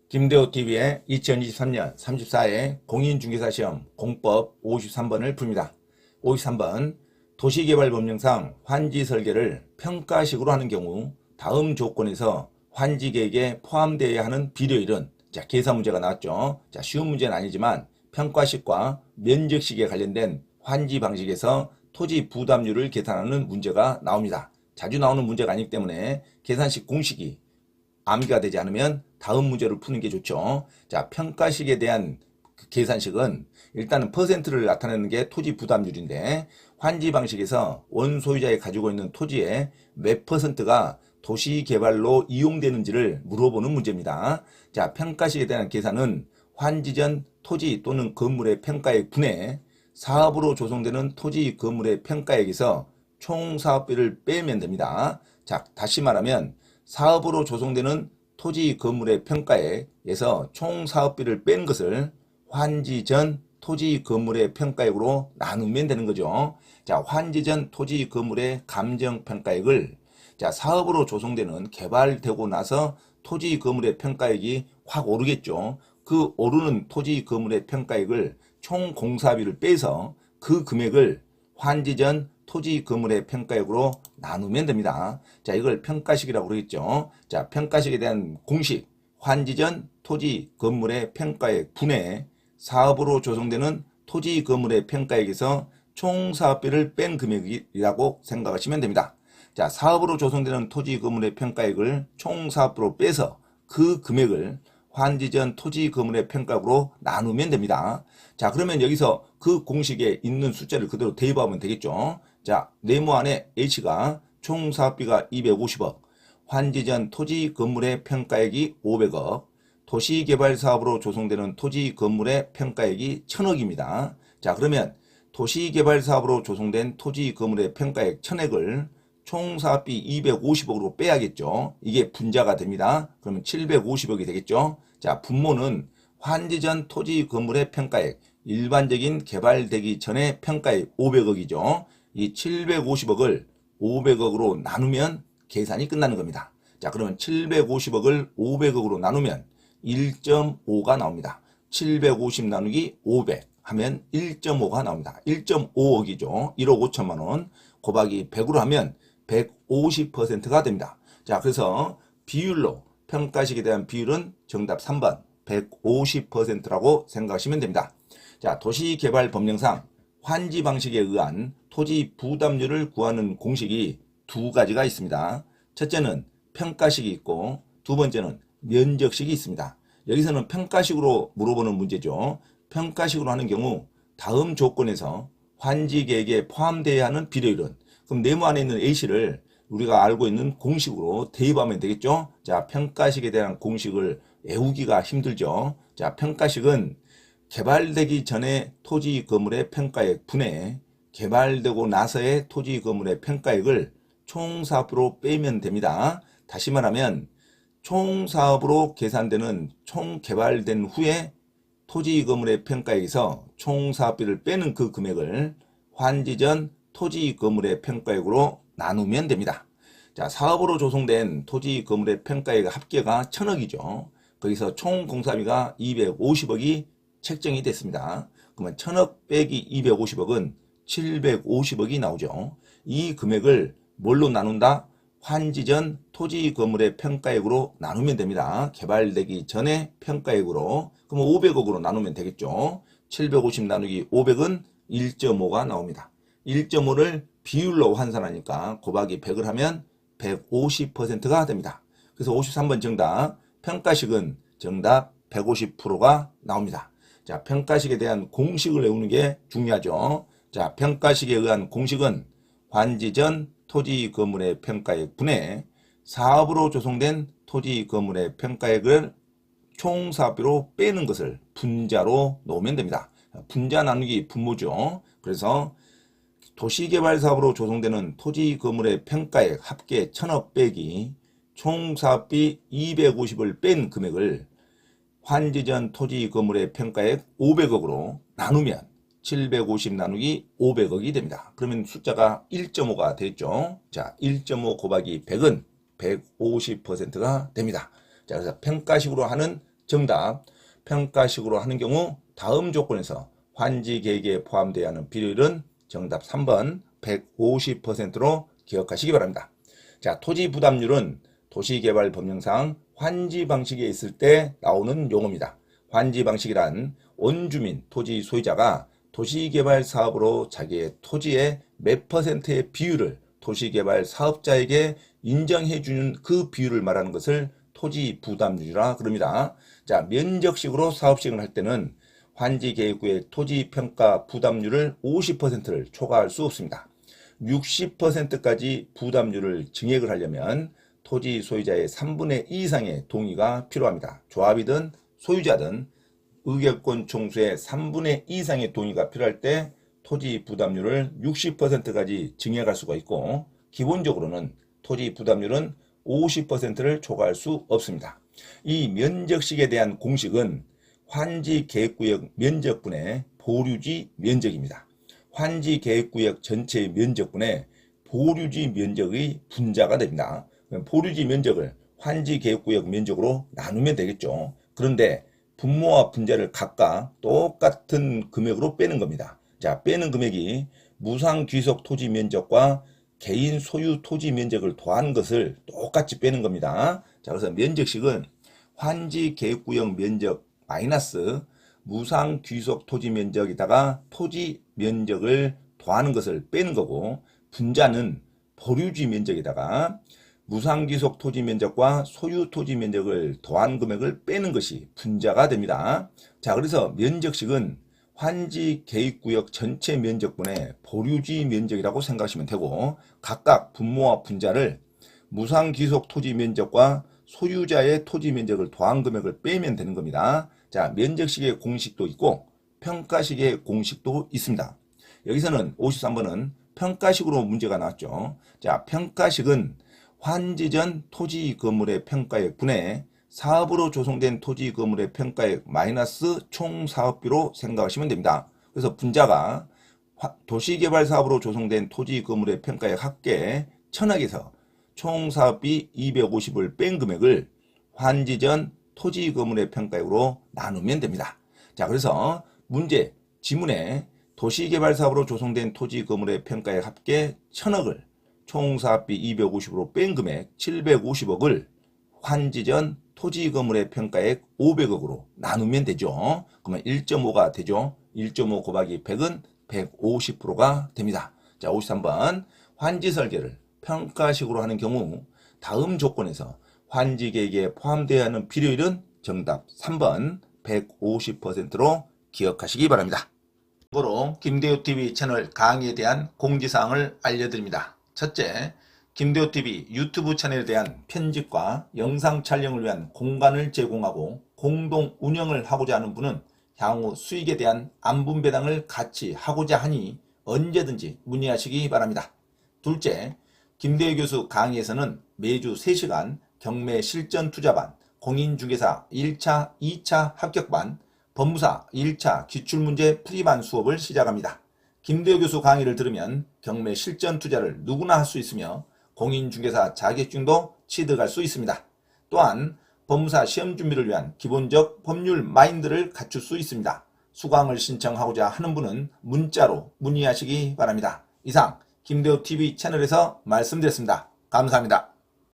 김대호TV의 2023년 34회 공인중개사 시험 공법 53번을 풉니다. 53번 도시개발법령상 환지 설계를 평가식으로 하는 경우 다음 조건에서 환지계획에 포함되어야 하는 비료율은 계산 문제가 나왔죠. 쉬운 문제는 아니지만 평가식과 면적식에 관련된 환지 방식에서 토지 부담률을 계산하는 문제가 나옵니다. 자주 나오는 문제가 아니기 때문에 계산식 공식이 암기가 되지 않으면 다음 문제를 푸는 게 좋죠. 평가식에 대한 계산식은 일단은 퍼센트를 나타내는 게 토지 부담률인데 환지 방식에서 원소유자가 가지고 있는 토지의 몇 퍼센트가 도시개발로 이용되는지를 물어보는 문제입니다. 평가식에 대한 계산은 환지 전 토지 또는 건물의 평가액 분의 사업으로 조성되는 토지 건물의 평가액에서 총 사업비를 빼면 됩니다. 다시 말하면 사업으로 조성되는 토지 건물의 평가액에서 총 사업비를 뺀 것을 환지 전 토지 건물의 평가액으로 나누면 되는 거죠. 환지 전 토지 건물의 감정 평가액을 사업으로 조성되는 개발되고 나서 토지 건물의 평가액이 확 오르겠죠. 그 오르는 토지 건물의 평가액을 총 공사비를 빼서 그 금액을 환지 전 토지 건물의 평가액으로 나누면 됩니다. 이걸 평가식이라고 그러겠죠. 평가식에 대한 공식, 환지 전 토지 건물의 평가액 분의 사업으로 조성되는 토지 건물의 평가액에서 총 사업비를 뺀 금액이라고 생각하시면 됩니다. 사업으로 조성되는 토지 건물의 평가액을 총 사업비로 빼서 그 금액을 환지 전 토지 건물의 평가액으로 나누면 됩니다. 그러면 여기서 그 공식에 있는 숫자를 그대로 대입하면 되겠죠. 네모 안에 H가 총 사업비가 250억, 환지 전 토지 건물의 평가액이 500억, 도시개발사업으로 조성되는 토지 건물의 평가액이 1000억입니다. 그러면 도시개발사업으로 조성된 토지 건물의 평가액 1000억을 총 사업비 250억으로 빼야겠죠. 이게 분자가 됩니다. 그러면 750억이 되겠죠. 분모는 환지 전 토지 건물의 평가액, 일반적인 개발되기 전의 평가액 500억이죠. 이 750억을 500억으로 나누면 계산이 끝나는 겁니다. 그러면 750억을 500억으로 나누면 1.5가 나옵니다. 750 나누기 500 하면 1.5가 나옵니다. 1.5억이죠. 1억 5천만 원 곱하기 100으로 하면 150%가 됩니다. 그래서 비율로 평가식에 대한 비율은 정답 3번 150%라고 생각하시면 됩니다. 도시개발법령상 환지 방식에 의한 토지 부담률을 구하는 공식이 두 가지가 있습니다. 첫째는 평가식이 있고 두 번째는 면적식이 있습니다. 여기서는 평가식으로 물어보는 문제죠. 평가식으로 하는 경우 다음 조건에서 환지 계획에 포함되어야 하는 비료율은, 그럼 네모 안에 있는 A씨를 우리가 알고 있는 공식으로 대입하면 되겠죠. 평가식에 대한 공식을 외우기가 힘들죠. 평가식은 개발되기 전에 토지 건물의 평가액 분의 개발되고 나서의 토지 건물의 평가액을 총 사업으로 빼면 됩니다. 다시 말하면 총 사업으로 계산되는 총 개발된 후에 토지 건물의 평가액에서 총 사업비를 빼는 그 금액을 환지 전 토지 건물의 평가액으로 나누면 됩니다. 사업으로 조성된 토지 건물의 평가액 합계가 1000억이죠. 거기서 총 공사비가 250억이 책정이 됐습니다. 그러면 1000억 빼기 250억은 750억이 나오죠. 이 금액을 뭘로 나눈다? 환지 전 토지 건물의 평가액으로 나누면 됩니다. 개발되기 전에 평가액으로. 그럼 500억으로 나누면 되겠죠. 750 나누기 500은 1.5가 나옵니다. 1.5를 비율로 환산하니까 곱하기 100을 하면 150%가 됩니다. 그래서 53번 정답, 평가식은 정답 150%가 나옵니다. 평가식에 대한 공식을 외우는 게 중요하죠. 평가식에 의한 공식은 환지 전 토지 건물의 평가액 분의 사업으로 조성된 토지 건물의 평가액을 총 사업비로 빼는 것을 분자로 놓으면 됩니다. 분자 나누기 분모죠. 그래서 도시개발사업으로 조성되는 토지 건물의 평가액 합계 1000억 빼기 총 사업비 250을 뺀 금액을 환지 전 토지 건물의 평가액 500억으로 나누면 750 나누기 500억이 됩니다. 그러면 숫자가 1.5가 되죠. 1.5 곱하기 100은 150%가 됩니다. 그래서 평가식으로 하는 정답. 평가식으로 하는 경우 다음 조건에서 환지 계획에 포함되어야 하는 비료율은 정답 3번 150%로 기억하시기 바랍니다. 자, 토지 부담률은 도시개발법령상 환지 방식에 있을 때 나오는 용어입니다. 환지 방식이란 원주민, 토지 소유자가 도시개발 사업으로 자기의 토지의 몇 퍼센트의 비율을 도시개발 사업자에게 인정해주는 그 비율을 말하는 것을 토지 부담률이라 그럽니다. 자, 면적식으로 사업 시행을 할 때는 환지계획구의 토지평가 부담률을 50%를 초과할 수 없습니다. 60%까지 부담률을 증액을 하려면 토지 소유자의 3분의 2 이상의 동의가 필요합니다. 조합이든 소유자든 의결권 총수의 3분의 2 이상의 동의가 필요할 때 토지 부담률을 60%까지 증액할 수가 있고, 기본적으로는 토지 부담률은 50%를 초과할 수 없습니다. 이 면적식에 대한 공식은 환지계획구역 면적분의 보류지 면적입니다. 환지계획구역 전체의 면적분의 보류지 면적의 분자가 됩니다. 보류지 면적을 환지계획구역 면적으로 나누면 되겠죠. 그런데 분모와 분자를 각각 똑같은 금액으로 빼는 겁니다. 자, 빼는 금액이 무상귀속 토지 면적과 개인 소유 토지 면적을 더한 것을 똑같이 빼는 겁니다. 자, 그래서 면적식은 환지계획구역 면적 마이너스 무상귀속 토지 면적에다가 토지 면적을 더하는 것을 빼는 거고, 분자는 보류지 면적에다가 무상귀속 토지 면적과 소유 토지 면적을 더한 금액을 빼는 것이 분자가 됩니다. 자, 그래서 면적식은 환지계획구역 전체 면적분의 보류지 면적이라고 생각하시면 되고, 각각 분모와 분자를 무상귀속 토지 면적과 소유자의 토지 면적을 더한 금액을 빼면 되는 겁니다. 자, 면적식의 공식도 있고 평가식의 공식도 있습니다. 여기서는 53번은 평가식으로 문제가 나왔죠. 자, 평가식은 환지 전 토지 건물의 평가액 분의 사업으로 조성된 토지 건물의 평가액 마이너스 총 사업비로 생각하시면 됩니다. 그래서 분자가 도시개발 사업으로 조성된 토지 건물의 평가액 합계 1000억에서 총 사업비 250을 뺀 금액을 환지 전 토지 건물의 평가액으로 나누면 됩니다. 자, 그래서 문제 지문에 도시개발 사업으로 조성된 토지 건물의 평가액 합계 1000억을 총 사업비 250으로 뺀 금액 750억을 환지 전 토지 건물의 평가액 500억으로 나누면 되죠. 그러면 1.5가 되죠. 1.5 곱하기 100은 150%가 됩니다. 자, 53번 환지 설계를 평가식으로 하는 경우 다음 조건에서 환지계획에 포함되어야 하는 비료율은 정답 3번 150%로 기억하시기 바랍니다. 참고로 김대호TV 채널 강의에 대한 공지사항을 알려드립니다. 첫째, 김대호TV 유튜브 채널에 대한 편집과 영상 촬영을 위한 공간을 제공하고 공동 운영을 하고자 하는 분은 향후 수익에 대한 안분배당을 같이 하고자 하니 언제든지 문의하시기 바랍니다. 둘째, 김대호 교수 강의에서는 매주 3시간 경매 실전 투자반, 공인중개사 1차, 2차 합격반, 법무사 1차 기출문제 풀이반 수업을 시작합니다. 김대호 교수 강의를 들으면 경매 실전 투자를 누구나 할 수 있으며 공인중개사 자격증도 취득할 수 있습니다. 또한 법무사 시험 준비를 위한 기본적 법률 마인드를 갖출 수 있습니다. 수강을 신청하고자 하는 분은 문자로 문의하시기 바랍니다. 이상 김대호TV 채널에서 말씀드렸습니다. 감사합니다.